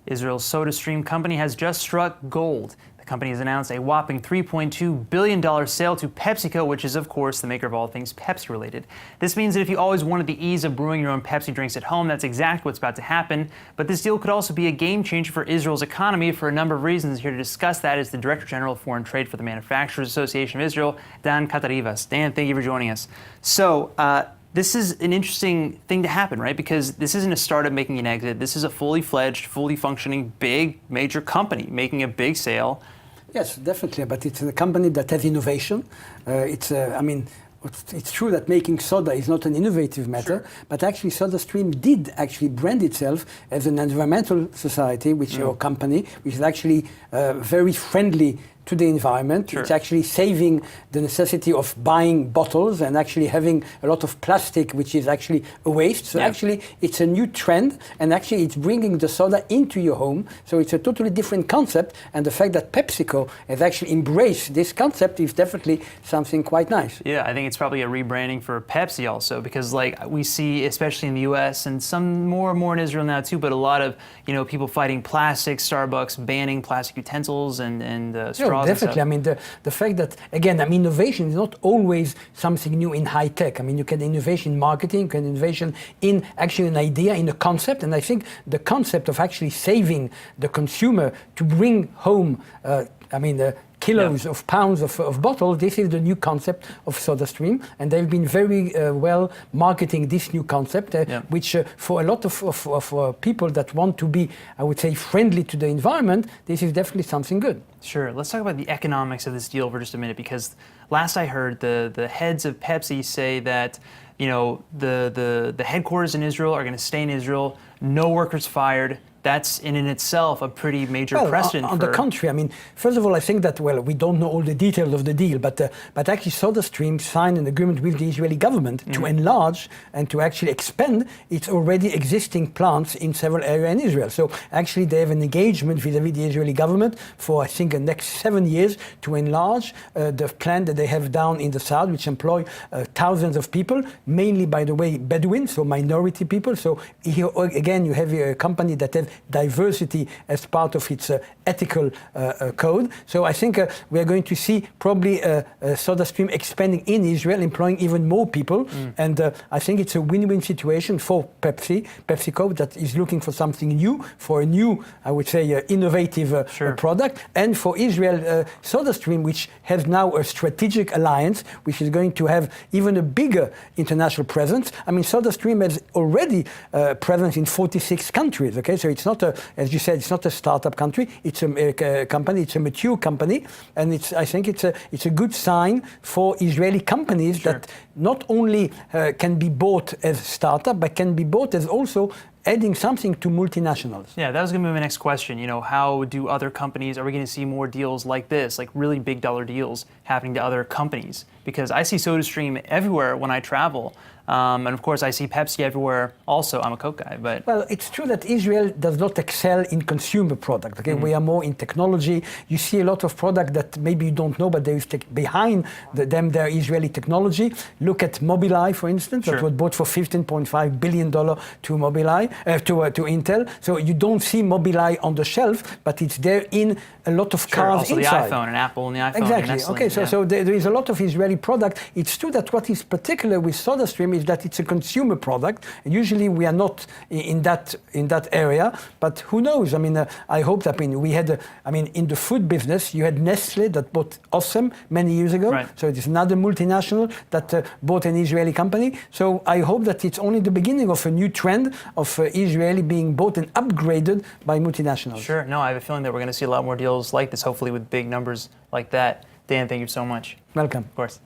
Israel's Sodastream company has just struck gold. The company has announced a whopping $3.2 billion sale to Pepsico, which is, of course, the maker of all things Pepsi-related. This means that if you always wanted the ease of brewing your own Pepsi drinks at home, that's exactly what's about to happen. But this deal could also be a game changer for Israel's economy for a number of reasons. Here to discuss that is the Director General of Foreign Trade for the Manufacturers Association of Israel, Dan Catarivas. Dan, thank you for joining us. So, this is an interesting thing to happen, right? Because this isn't a startup making an exit. This is a fully fledged, fully functioning, big, major company making a big sale. Yes, definitely. But it's a company that has innovation. It's true that making soda is not an innovative matter, sure. But actually Sodastream did actually brand itself as an environmental society, or company, which is actually very friendly to the environment. Sure. It's actually saving the necessity of buying bottles and actually having a lot of plastic, which is actually a waste. So actually it's a new trend, and actually it's bringing the soda into your home. So it's a totally different concept, and the fact that PepsiCo has actually embraced this concept is definitely something quite nice. Yeah, I think it's probably a rebranding for Pepsi also, because like we see, especially in the US and some more and more in Israel now too, but a lot of people fighting plastic, Starbucks banning plastic utensils and straws. Definitely. I mean, the fact that, again, innovation is not always something new in high tech. I mean, you can innovation in marketing, you can innovation in actually an idea, in a concept. And I think the concept of actually saving the consumer to bring home, kilos of pounds of bottles, this is the new concept of Sodastream, and they've been very well marketing this new concept, which for a lot of people that want to be, I would say, friendly to the environment, this is definitely something good. Sure. Let's talk about the economics of this deal for just a minute, because last I heard, the heads of Pepsi say that the headquarters in Israel are going to stay in Israel, no workers fired. That's in itself a pretty major precedent. On the contrary, first of all, I think that, we don't know all the details of the deal, but actually Sodastream signed an agreement with the Israeli government to enlarge and to actually expand its already existing plants in several areas in Israel. So actually they have an engagement vis-a-vis the Israeli government for, I think, the next 7 years to enlarge the plant that they have down in the south, which employ thousands of people, mainly, by the way, Bedouins, so minority people. So here again, you have a company that has diversity as part of its ethical code. So I think we are going to see probably Sodastream expanding in Israel, employing even more people. And I think it's a win-win situation for PepsiCo, that is looking for something new, for a new, I would say, innovative product. And for Israel, Sodastream, which has now a strategic alliance, which is going to have even a bigger international presence. Sodastream has already presence in 46 countries, okay? So it's not as you said, it's not a startup country. It's a company. It's a mature company, and I think it's a good sign for Israeli companies that not only can be bought as startup, but can be bought as also adding something to multinationals. Yeah, that was going to be my next question. How do other companies, are we going to see more deals like this, like really big dollar deals happening to other companies? Because I see Sodastream everywhere when I travel. And of course, I see Pepsi everywhere also. I'm a Coke guy, but... Well, it's true that Israel does not excel in consumer product, okay? We are more in technology. You see a lot of product that maybe you don't know, but there is behind them, there Israeli technology. Look at Mobileye, for instance, that was bought for $15.5 billion to Mobileye, to Intel. So you don't see Mobileye on the shelf, but it's there in a lot of cars also inside. The iPhone and Apple and the iPhone. Exactly. Okay, so there is a lot of Israeli product. It's true that what is particular with Sodastream is that it's a consumer product. And usually we are not in that area, but who knows? I hope that we had in the food business you had Nestle that bought Awesome many years ago. Right. So it is another multinational that bought an Israeli company. So I hope that it's only the beginning of a new trend of Israeli being bought and upgraded by multinationals. Sure. No, I have a feeling that we're going to see a lot more deals like this, hopefully with big numbers like that. Dan, thank you so much. Welcome. Of course.